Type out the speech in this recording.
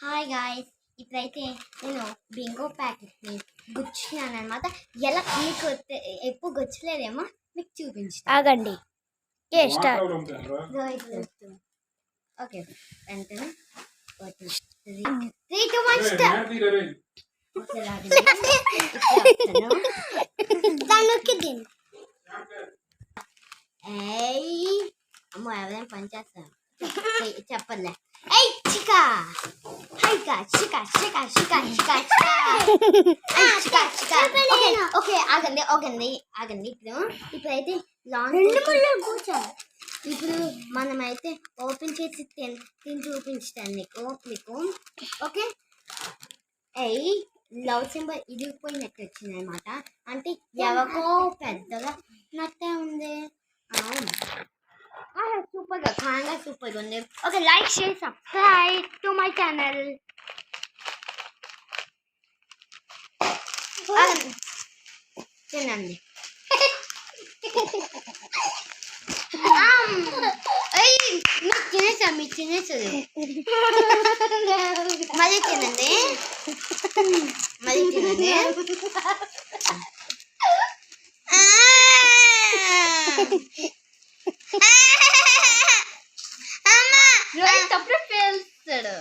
Hi guys, ఇప్పుడైతే నేను Bingo ప్యాకెట్ని గుచ్చినాను అనమాట. ఎలా మీకు ఎప్పుడు గుచ్చలేదేమో మీకు చూపించుతా. ఆగండి. ఓకే, వెంటనే 3, 2, 1 స్టార్ట్. అమ్మో, ఎవరైనా పని చేస్తాను చెప్పలే. చికా ఓకే, ఆగండి. ఇప్పుడైతే ఇప్పుడు మనమైతే ఓపెన్ చేసి తిని చూపించుతాను మీకు. ఓకే, లవ్ సింబల్ ఇరిగిపోయినట్టు వచ్చింది అనమాట. అంటే ఎవరికో పెద్దగా నట్టే ఉంది. సూపర్గా కాంగా సూపర్గా ఉంది. Okay, like share subscribe to my channel. తినండి. మీరు తినేసారు. మళ్ళీ తినండి. అమ్మా, తప్పుడు పేల్చాడు.